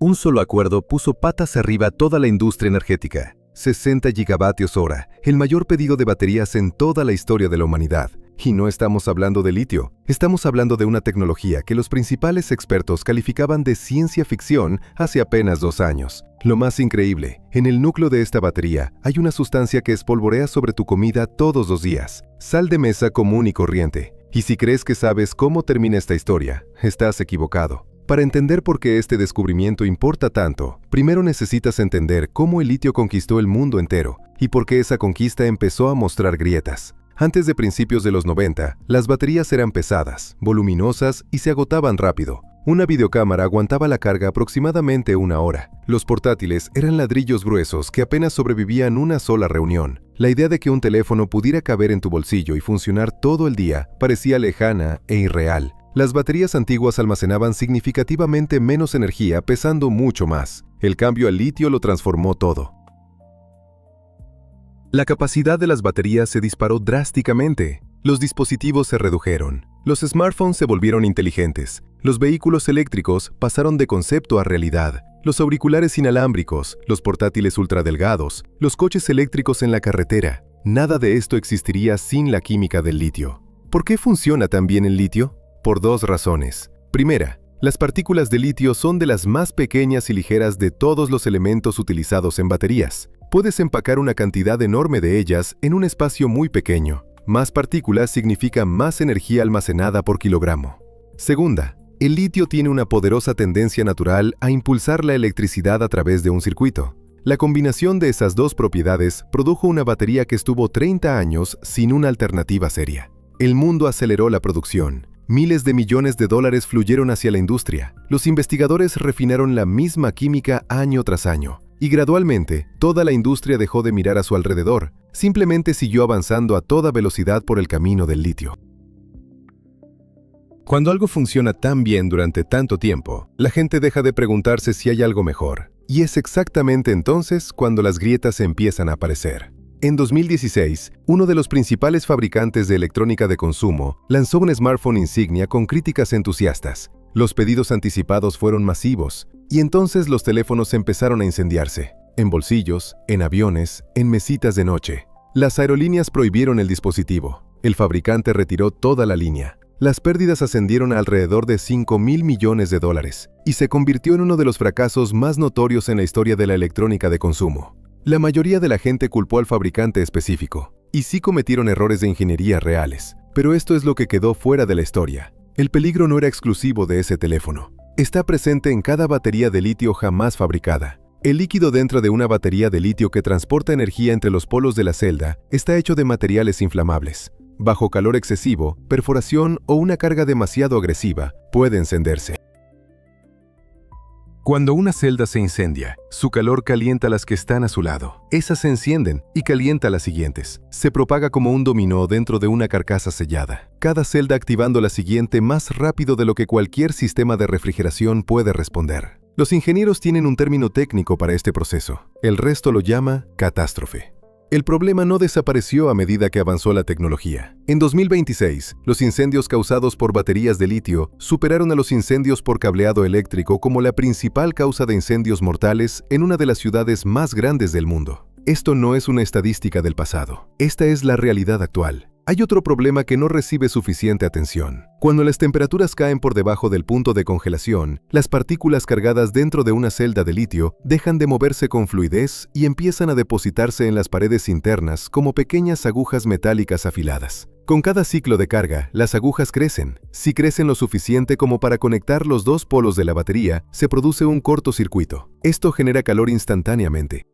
Un solo acuerdo puso patas arriba a toda la industria energética. 60 gigavatios hora, el mayor pedido de baterías en toda la historia de la humanidad. Y no estamos hablando de litio, estamos hablando de una tecnología que los principales expertos calificaban de ciencia ficción hace apenas 2 años. Lo más increíble, en el núcleo de esta batería hay una sustancia que espolvorea sobre tu comida todos los días, sal de mesa común y corriente. Y si crees que sabes cómo termina esta historia, estás equivocado. Para entender por qué este descubrimiento importa tanto, primero necesitas entender cómo el litio conquistó el mundo entero y por qué esa conquista empezó a mostrar grietas. Antes de principios de los 90, las baterías eran pesadas, voluminosas y se agotaban rápido. Una videocámara aguantaba la carga aproximadamente 1 hora. Los portátiles eran ladrillos gruesos que apenas sobrevivían una sola reunión. La idea de que un teléfono pudiera caber en tu bolsillo y funcionar todo el día parecía lejana e irreal. Las baterías antiguas almacenaban significativamente menos energía pesando mucho más. El cambio al litio lo transformó todo. La capacidad de las baterías se disparó drásticamente. Los dispositivos se redujeron. Los smartphones se volvieron inteligentes. Los vehículos eléctricos pasaron de concepto a realidad. Los auriculares inalámbricos, los portátiles ultradelgados, los coches eléctricos en la carretera. Nada de esto existiría sin la química del litio. ¿Por qué funciona tan bien el litio? Por 2 razones. Primera, las partículas de litio son de las más pequeñas y ligeras de todos los elementos utilizados en baterías. Puedes empacar una cantidad enorme de ellas en un espacio muy pequeño. Más partículas significa más energía almacenada por kilogramo. Segunda, el litio tiene una poderosa tendencia natural a impulsar la electricidad a través de un circuito. La combinación de esas 2 propiedades produjo una batería que estuvo 30 años sin una alternativa seria. El mundo aceleró la producción. Miles de millones de dólares fluyeron hacia la industria. Los investigadores refinaron la misma química año tras año. Y gradualmente, toda la industria dejó de mirar a su alrededor. Simplemente siguió avanzando a toda velocidad por el camino del litio. Cuando algo funciona tan bien durante tanto tiempo, la gente deja de preguntarse si hay algo mejor. Y es exactamente entonces cuando las grietas empiezan a aparecer. En 2016, uno de los principales fabricantes de electrónica de consumo lanzó un smartphone insignia con críticas entusiastas. Los pedidos anticipados fueron masivos, y entonces los teléfonos empezaron a incendiarse. En bolsillos, en aviones, en mesitas de noche. Las aerolíneas prohibieron el dispositivo. El fabricante retiró toda la línea. Las pérdidas ascendieron a alrededor de $5.000 millones, y se convirtió en uno de los fracasos más notorios en la historia de la electrónica de consumo. La mayoría de la gente culpó al fabricante específico, y sí cometieron errores de ingeniería reales, pero esto es lo que quedó fuera de la historia. El peligro no era exclusivo de ese teléfono. Está presente en cada batería de litio jamás fabricada. El líquido dentro de una batería de litio que transporta energía entre los polos de la celda está hecho de materiales inflamables. Bajo calor excesivo, perforación o una carga demasiado agresiva, puede encenderse. Cuando una celda se incendia, su calor calienta las que están a su lado. Esas se encienden y calienta las siguientes. Se propaga como un dominó dentro de una carcasa sellada. Cada celda activando la siguiente más rápido de lo que cualquier sistema de refrigeración puede responder. Los ingenieros tienen un término técnico para este proceso. El resto lo llama catástrofe. El problema no desapareció a medida que avanzó la tecnología. En 2026, los incendios causados por baterías de litio superaron a los incendios por cableado eléctrico como la principal causa de incendios mortales en una de las ciudades más grandes del mundo. Esto no es una estadística del pasado. Esta es la realidad actual. Hay otro problema que no recibe suficiente atención. Cuando las temperaturas caen por debajo del punto de congelación, las partículas cargadas dentro de una celda de litio dejan de moverse con fluidez y empiezan a depositarse en las paredes internas como pequeñas agujas metálicas afiladas. Con cada ciclo de carga, las agujas crecen. Si crecen lo suficiente como para conectar los 2 polos de la batería, se produce un cortocircuito. Esto genera calor instantáneamente.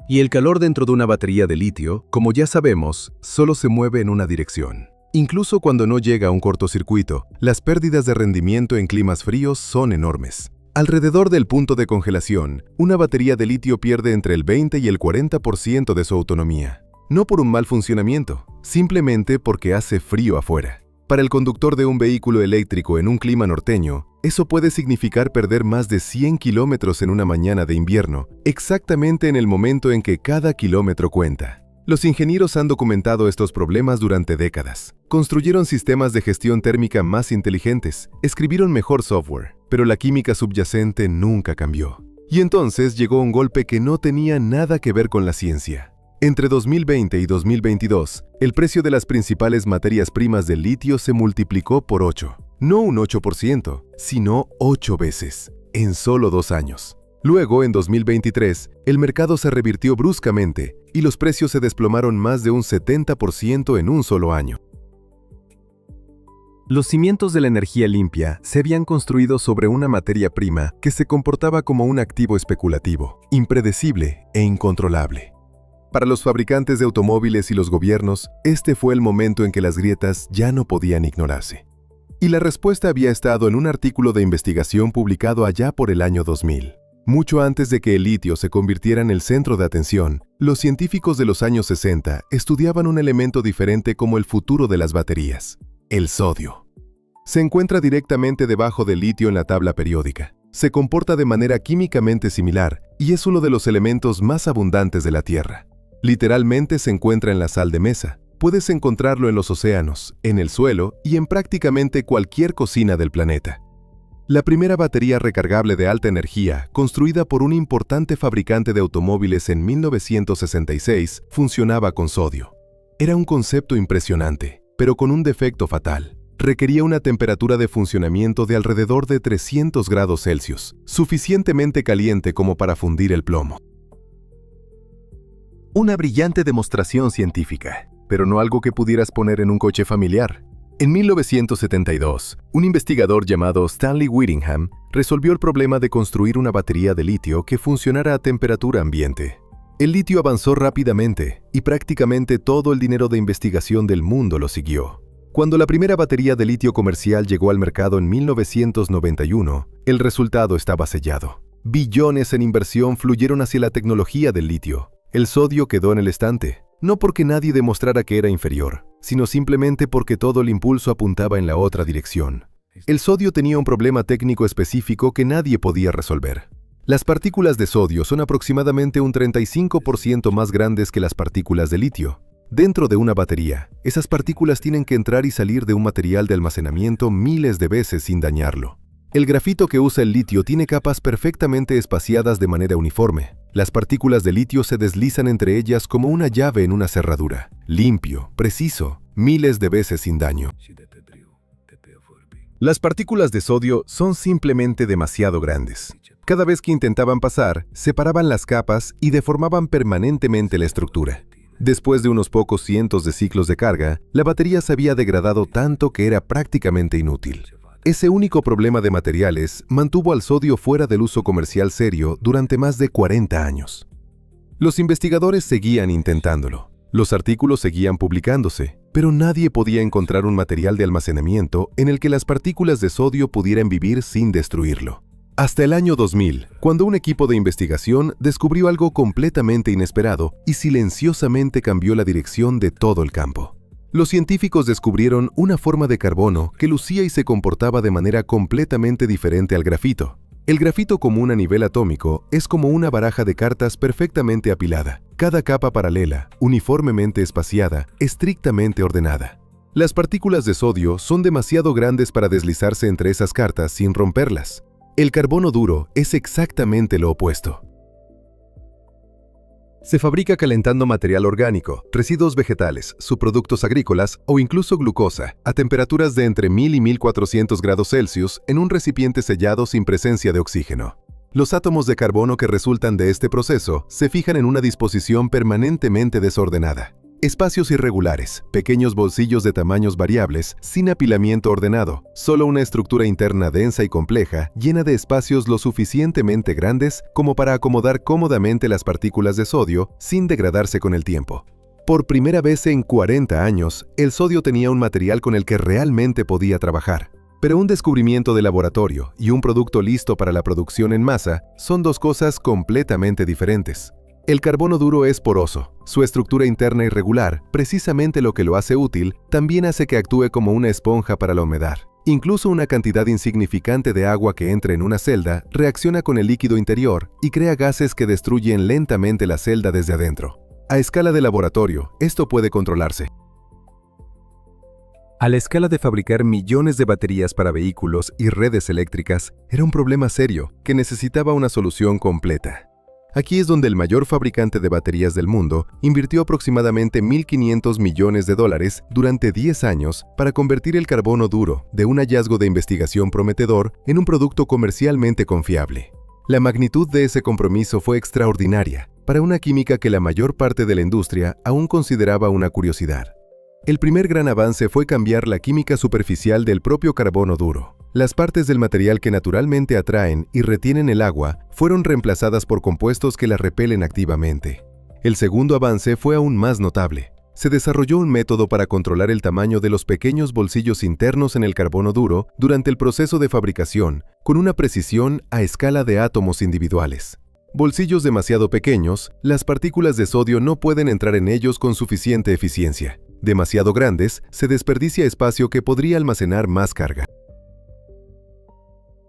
Y el calor dentro de una batería de litio, como ya sabemos, solo se mueve en una dirección. Incluso cuando no llega a un cortocircuito, las pérdidas de rendimiento en climas fríos son enormes. Alrededor del punto de congelación, una batería de litio pierde entre el 20 y el 40% de su autonomía. No por un mal funcionamiento, simplemente porque hace frío afuera. Para el conductor de un vehículo eléctrico en un clima norteño, eso puede significar perder más de 100 kilómetros en una mañana de invierno, exactamente en el momento en que cada kilómetro cuenta. Los ingenieros han documentado estos problemas durante décadas. Construyeron sistemas de gestión térmica más inteligentes, escribieron mejor software, pero la química subyacente nunca cambió. Y entonces llegó un golpe que no tenía nada que ver con la ciencia. Entre 2020 y 2022, el precio de las principales materias primas del litio se multiplicó por 8. No un 8%, sino 8 veces, en solo 2 años. Luego, en 2023, el mercado se revirtió bruscamente y los precios se desplomaron más de un 70% en un solo año. Los cimientos de la energía limpia se habían construido sobre una materia prima que se comportaba como un activo especulativo, impredecible e incontrolable. Para los fabricantes de automóviles y los gobiernos, este fue el momento en que las grietas ya no podían ignorarse. Y la respuesta había estado en un artículo de investigación publicado allá por el año 2000. Mucho antes de que el litio se convirtiera en el centro de atención, los científicos de los años 60 estudiaban un elemento diferente como el futuro de las baterías: el sodio. Se encuentra directamente debajo del litio en la tabla periódica. Se comporta de manera químicamente similar y es uno de los elementos más abundantes de la Tierra. Literalmente se encuentra en la sal de mesa. Puedes encontrarlo en los océanos, en el suelo y en prácticamente cualquier cocina del planeta. La primera batería recargable de alta energía, construida por un importante fabricante de automóviles en 1966, funcionaba con sodio. Era un concepto impresionante, pero con un defecto fatal. Requería una temperatura de funcionamiento de alrededor de 300 grados Celsius, suficientemente caliente como para fundir el plomo. Una brillante demostración científica, pero no algo que pudieras poner en un coche familiar. En 1972, un investigador llamado Stanley Whittingham resolvió el problema de construir una batería de litio que funcionara a temperatura ambiente. El litio avanzó rápidamente y prácticamente todo el dinero de investigación del mundo lo siguió. Cuando la primera batería de litio comercial llegó al mercado en 1991, el resultado estaba sellado. Billones en inversión fluyeron hacia la tecnología del litio. El sodio quedó en el estante. No porque nadie demostrara que era inferior, sino simplemente porque todo el impulso apuntaba en la otra dirección. El sodio tenía un problema técnico específico que nadie podía resolver. Las partículas de sodio son aproximadamente un 35% más grandes que las partículas de litio. Dentro de una batería, esas partículas tienen que entrar y salir de un material de almacenamiento miles de veces sin dañarlo. El grafito que usa el litio tiene capas perfectamente espaciadas de manera uniforme. Las partículas de litio se deslizan entre ellas como una llave en una cerradura. Limpio, preciso, miles de veces sin daño. Las partículas de sodio son simplemente demasiado grandes. Cada vez que intentaban pasar, separaban las capas y deformaban permanentemente la estructura. Después de unos pocos cientos de ciclos de carga, la batería se había degradado tanto que era prácticamente inútil. Ese único problema de materiales mantuvo al sodio fuera del uso comercial serio durante más de 40 años. Los investigadores seguían intentándolo. Los artículos seguían publicándose, pero nadie podía encontrar un material de almacenamiento en el que las partículas de sodio pudieran vivir sin destruirlo. Hasta el año 2000, cuando un equipo de investigación descubrió algo completamente inesperado y silenciosamente cambió la dirección de todo el campo. Los científicos descubrieron una forma de carbono que lucía y se comportaba de manera completamente diferente al grafito. El grafito común a nivel atómico es como una baraja de cartas perfectamente apilada, cada capa paralela, uniformemente espaciada, estrictamente ordenada. Las partículas de sodio son demasiado grandes para deslizarse entre esas cartas sin romperlas. El carbono duro es exactamente lo opuesto. Se fabrica calentando material orgánico, residuos vegetales, subproductos agrícolas o incluso glucosa a temperaturas de entre 1000 y 1400 grados Celsius en un recipiente sellado sin presencia de oxígeno. Los átomos de carbono que resultan de este proceso se fijan en una disposición permanentemente desordenada. Espacios irregulares, pequeños bolsillos de tamaños variables, sin apilamiento ordenado, solo una estructura interna densa y compleja, llena de espacios lo suficientemente grandes como para acomodar cómodamente las partículas de sodio sin degradarse con el tiempo. Por primera vez en 40 años, el sodio tenía un material con el que realmente podía trabajar. Pero un descubrimiento de laboratorio y un producto listo para la producción en masa son dos cosas completamente diferentes. El carbono duro es poroso. Su estructura interna irregular, precisamente lo que lo hace útil, también hace que actúe como una esponja para la humedad. Incluso una cantidad insignificante de agua que entre en una celda reacciona con el líquido interior y crea gases que destruyen lentamente la celda desde adentro. A escala de laboratorio, esto puede controlarse. A la escala de fabricar millones de baterías para vehículos y redes eléctricas, era un problema serio que necesitaba una solución completa. Aquí es donde el mayor fabricante de baterías del mundo invirtió aproximadamente $1.500 millones durante 10 años para convertir el carbono duro de un hallazgo de investigación prometedor en un producto comercialmente confiable. La magnitud de ese compromiso fue extraordinaria para una química que la mayor parte de la industria aún consideraba una curiosidad. El primer gran avance fue cambiar la química superficial del propio carbono duro. Las partes del material que naturalmente atraen y retienen el agua fueron reemplazadas por compuestos que la repelen activamente. El segundo avance fue aún más notable. Se desarrolló un método para controlar el tamaño de los pequeños bolsillos internos en el carbono duro durante el proceso de fabricación, con una precisión a escala de átomos individuales. Bolsillos demasiado pequeños, las partículas de sodio no pueden entrar en ellos con suficiente eficiencia. Demasiado grandes, se desperdicia espacio que podría almacenar más carga.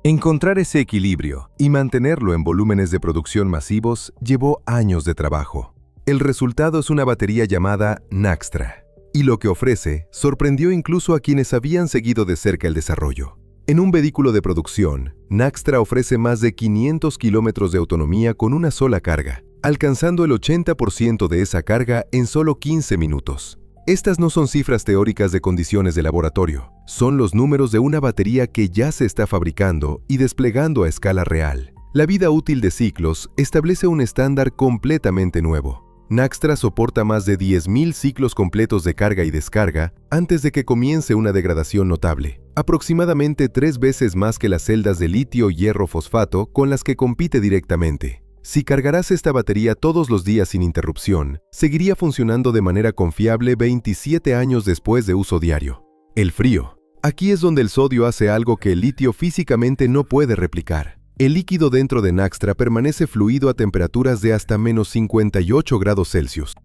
Encontrar ese equilibrio y mantenerlo en volúmenes de producción masivos llevó años de trabajo. El resultado es una batería llamada Naxtra, y lo que ofrece sorprendió incluso a quienes habían seguido de cerca el desarrollo. En un vehículo de producción, Naxtra ofrece más de 500 kilómetros de autonomía con una sola carga, alcanzando el 80% de esa carga en solo 15 minutos. Estas no son cifras teóricas de condiciones de laboratorio, son los números de una batería que ya se está fabricando y desplegando a escala real. La vida útil de ciclos establece un estándar completamente nuevo. Naxtra soporta más de 10.000 ciclos completos de carga y descarga antes de que comience una degradación notable, aproximadamente 3 veces más que las celdas de litio-hierro fosfato con las que compite directamente. Si cargarás esta batería todos los días sin interrupción, seguiría funcionando de manera confiable 27 años después de uso diario. El frío. Aquí es donde el sodio hace algo que el litio físicamente no puede replicar. El líquido dentro de Naxtra permanece fluido a temperaturas de hasta menos 58 grados Celsius.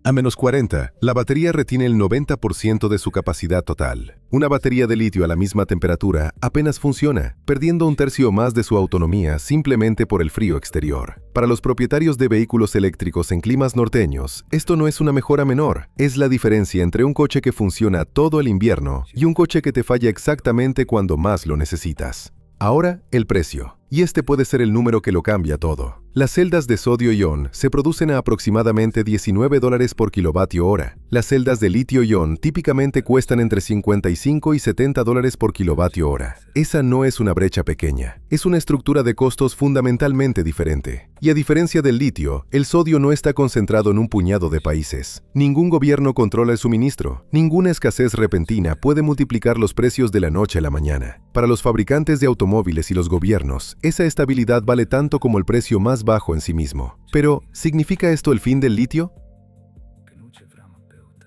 A menos 40, la batería retiene el 90% de su capacidad total. Una batería de litio a la misma temperatura apenas funciona, perdiendo un tercio más de su autonomía simplemente por el frío exterior. Para los propietarios de vehículos eléctricos en climas norteños, esto no es una mejora menor. Es la diferencia entre un coche que funciona todo el invierno y un coche que te falla exactamente cuando más lo necesitas. Ahora, el precio. Y este puede ser el número que lo cambia todo. Las celdas de sodio-ion se producen a aproximadamente $19 por kilovatio hora. Las celdas de litio-ion típicamente cuestan entre $55 y $70 por kilovatio hora. Esa no es una brecha pequeña. Es una estructura de costos fundamentalmente diferente. Y a diferencia del litio, el sodio no está concentrado en un puñado de países. Ningún gobierno controla el suministro. Ninguna escasez repentina puede multiplicar los precios de la noche a la mañana. Para los fabricantes de automóviles y los gobiernos, esa estabilidad vale tanto como el precio más bajo en sí mismo. Pero, ¿significa esto el fin del litio?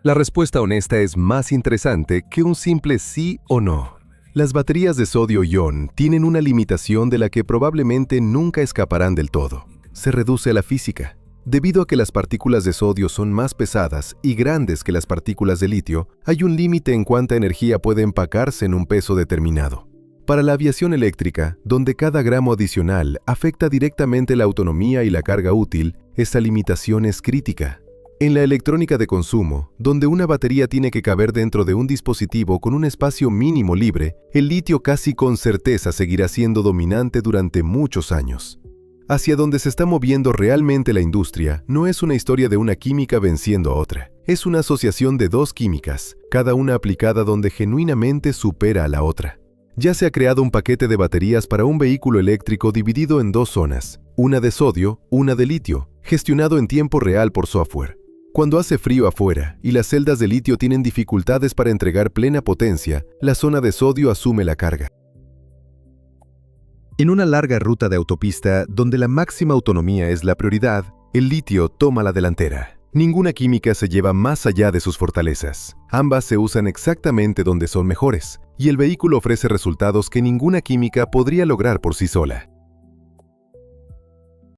La respuesta honesta es más interesante que un simple sí o no. Las baterías de sodio-ion tienen una limitación de la que probablemente nunca escaparán del todo. Se reduce a la física. Debido a que las partículas de sodio son más pesadas y grandes que las partículas de litio, hay un límite en cuánta energía puede empacarse en un peso determinado. Para la aviación eléctrica, donde cada gramo adicional afecta directamente la autonomía y la carga útil, esta limitación es crítica. En la electrónica de consumo, donde una batería tiene que caber dentro de un dispositivo con un espacio mínimo libre, el litio casi con certeza seguirá siendo dominante durante muchos años. Hacia donde se está moviendo realmente la industria no es una historia de una química venciendo a otra. Es una asociación de dos químicas, cada una aplicada donde genuinamente supera a la otra. Ya se ha creado un paquete de baterías para un vehículo eléctrico dividido en dos zonas, una de sodio, una de litio, gestionado en tiempo real por software. Cuando hace frío afuera y las celdas de litio tienen dificultades para entregar plena potencia, la zona de sodio asume la carga. En una larga ruta de autopista donde la máxima autonomía es la prioridad, el litio toma la delantera. Ninguna química se lleva más allá de sus fortalezas. Ambas se usan exactamente donde son mejores, y el vehículo ofrece resultados que ninguna química podría lograr por sí sola.